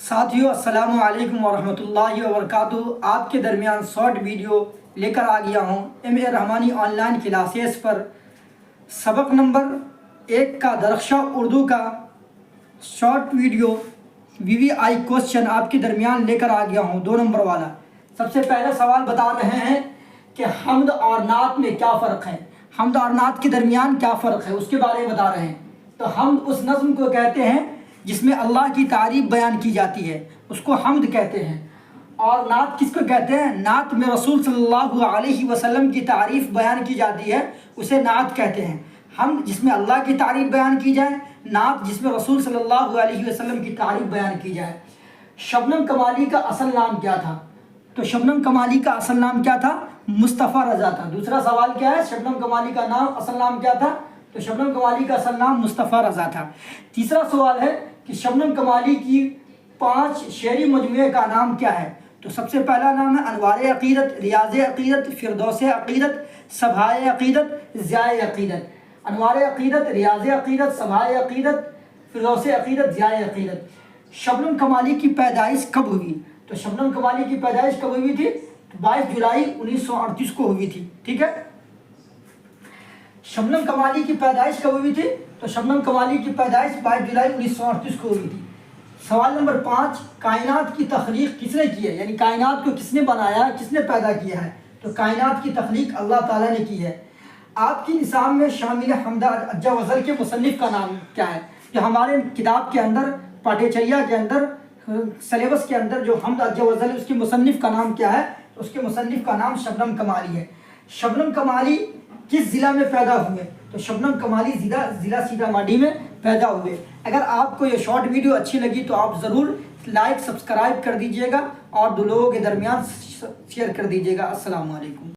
ساتھیو السلام علیکم ورحمۃ اللہ وبرکاتہ۔ آپ کے درمیان شارٹ ویڈیو لے کر آ گیا ہوں M A Rahmani online classes پر سبق نمبر 1 کا درخشہ اردو کا شارٹ ویڈیو VVI کوسچن آپ کے درمیان لے کر آ گیا ہوں 2 نمبر والا۔ سب سے پہلا سوال بتا رہے ہیں کہ حمد اور نعت میں کیا فرق ہے، حمد اور نعت کے درمیان کیا فرق ہے اس کے بارے میں بتا رہے ہیں۔ تو حمد اس نظم کو کہتے ہیں جس میں اللہ کی تعریف بیان کی جاتی ہے، اس کو حمد کہتے ہیں۔ اور نعت کس کو کہتے ہیں؟ نعت میں رسول صلی اللہ علیہ وسلم کی تعریف بیان کی جاتی ہے، اسے نعت کہتے ہیں۔ حمد جس میں اللہ کی تعریف بیان کی جائے، نعت جس میں رسول صلی اللہ علیہ وسلم کی تعریف بیان کی جائے۔ شبنم کمالی کا اصل نام کیا تھا؟ تو شبنم کمالی کا اصل نام کیا تھا؟ مصطفیٰ رضا تھا۔ دوسرا سوال کیا ہے؟ شبنم کمالی کا اصل نام کیا تھا؟ تو شبنم کمالی کا اصل نام مصطفیٰ رضا تھا۔ تیسرا سوال ہے کہ شبنم کمالی کی 5 شعری مجموعے کا نام کیا ہے؟ تو سب سے پہلا نام ہے انوار عقیدت، ریاض عقیدت، فردوس عقیدت، صباح عقیدت، ضیاء عقیدت۔ انوار عقیدت، ریاض عقیدت، صباح عقیدت، فردوس عقیدت، ضیاء عقیدت۔ شبنم کمالی کی پیدائش کب ہوئی؟ تو شبنم کمالی کی پیدائش کب ہوئی تھی؟ 22 جولائی 1938 کو ہوئی تھی، ٹھیک ہے۔ شبنم کمالی کی پیدائش کب ہوئی تھی؟ تو شبنم کمالی کی پیدائش 22 جولائی 1938 کو ہوئی تھی۔ سوال نمبر 5، کائنات کی تخلیق کس نے کی ہے؟ یعنی کائنات کو کس نے بنایا ہے، کس نے پیدا کیا ہے؟ تو کائنات کی تخلیق اللہ تعالیٰ نے کی ہے۔ آپ کی نصاب میں شامل حمد اجزا وزل کے مصنف کا نام کیا ہے؟ جو ہمارے کتاب کے اندر پاٹھیچریا کے اندر سلیبس کے اندر جو حمد اجزا وزل ہے اس کے مصنف کا نام کیا ہے؟ تو اس کے مصنف کا نام شبنم کمالی ہے۔ شبنم کمالی کس ضلع میں پیدا ہوئے؟ تو شبنم کمالی ضلع سیتامڑھی میں پیدا ہوئے۔ اگر آپ کو یہ شارٹ ویڈیو اچھی لگی تو آپ ضرور لائک سبسکرائب کر دیجیے گا اور 2 لوگوں کے درمیان شیئر کر دیجیے گا۔ السلام علیکم۔